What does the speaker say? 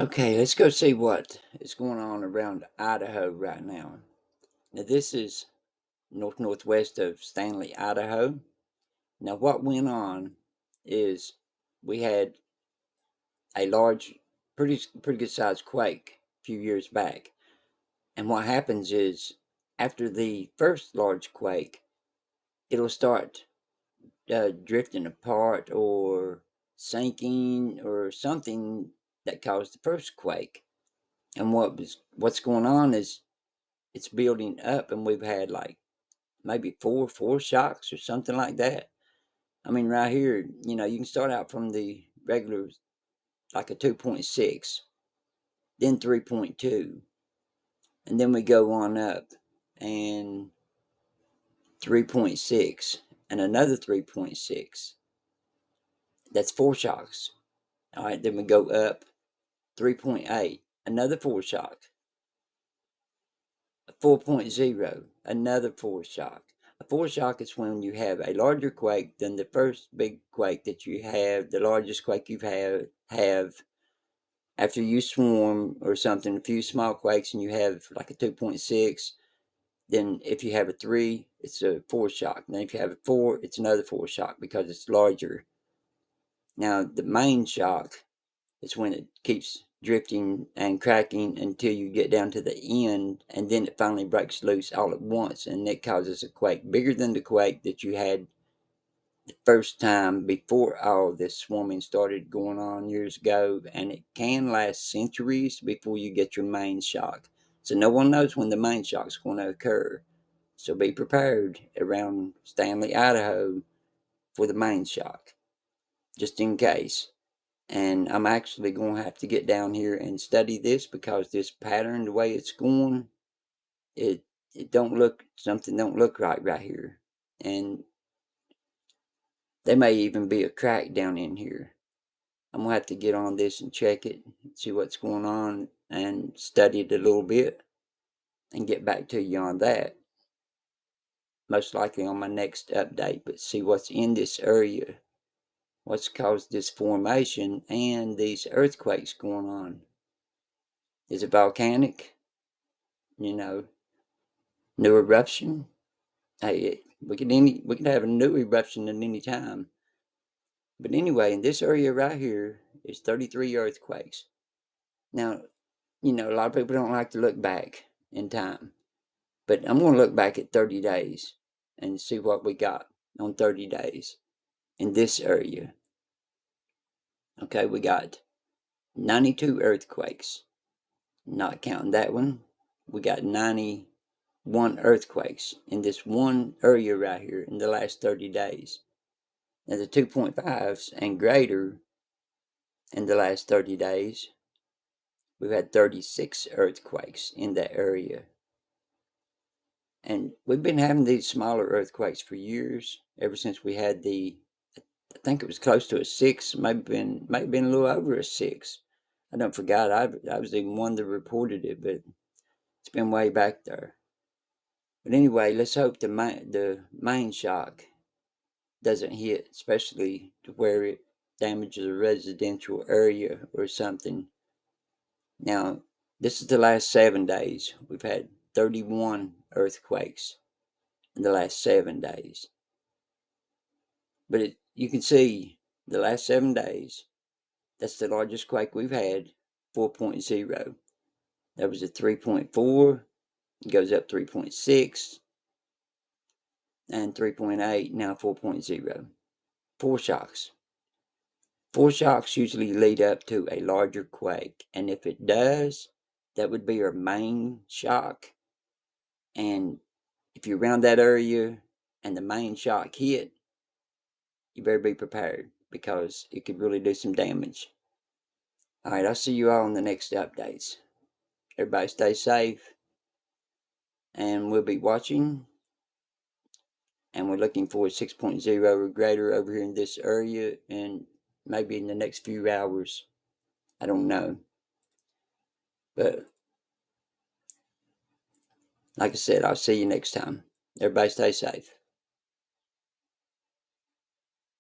Okay, let's go see what is going on around Idaho right now. Now, this is northwest of Stanley, Idaho. Now, what went on is we had a large, pretty good sized quake a few years back. And what happens is after the first large quake, it'll start drifting apart or sinking or something that caused the first quake. And what's going on is it's building up, and we've had like maybe four shocks or something like that. I mean, right here, you can start out from the regular, like a 2.6, then 3.2, and then we go on up and 3.6 and another 3.6. That's four shocks. All right, then we go up 3.8, another four shock, 4.0, another foreshock. A foreshock is when you have a larger quake than the first big quake that you have, the largest quake you've have after you swarm or something, a few small quakes, and you have like a 2.6. Then if you have a 3, it's a foreshock. Then if you have a 4, it's another foreshock because it's larger. Now the main shock is when it keeps drifting and cracking until you get down to the end, and then it finally breaks loose all at once, and it causes a quake bigger than the quake that you had the first time before all this swarming started going on years ago. And it can last centuries before you get your main shock. So no one knows when the main shock's going to occur. So be prepared around Stanley, Idaho for the main shock, just in case. And I'm actually going to have to get down here and study this because this pattern, the way it's going, it something don't look right here. And there may even be a crack down in here. I'm going to have to get on this and check it, see what's going on, and study it a little bit and get back to you on that. Most likely on my next update, but see what's in this area, what's caused this formation and these earthquakes going on. Is it volcanic? You know, new eruption? Hey, we could have a new eruption at any time. But anyway, in this area right here is 33 earthquakes. Now, a lot of people don't like to look back in time, but I'm going to look back at 30 days and see what we got on 30 days in this area. Okay, we got 92 earthquakes, not counting that one. We got 91 earthquakes in this one area right here in the last 30 days. Now, the 2.5s and greater in the last 30 days, we've had 36 earthquakes in that area. And we've been having these smaller earthquakes for years, ever since we had I think it was close to a 6, maybe been a little over a 6. I don't forgot, I was the one that reported it, but it's been way back there. But anyway, let's hope the main shock doesn't hit, especially to where it damages a residential area or something. Now, this is the last 7 days. We've had 31 earthquakes in the last 7 days. But you can see the last 7 days, that's the largest quake we've had, 4.0. There was a 3.4, it goes up 3.6, and 3.8, now 4.0. Foreshocks. Foreshocks usually lead up to a larger quake, and if it does, that would be our main shock. And if you're around that area and the main shock hit, you better be prepared because it could really do some damage. All right, I'll see you all in the next updates. Everybody stay safe, and we'll be watching. And we're looking for 6.0 or greater over here in this area, and maybe in the next few hours. I don't know. But like I said, I'll see you next time. Everybody stay safe.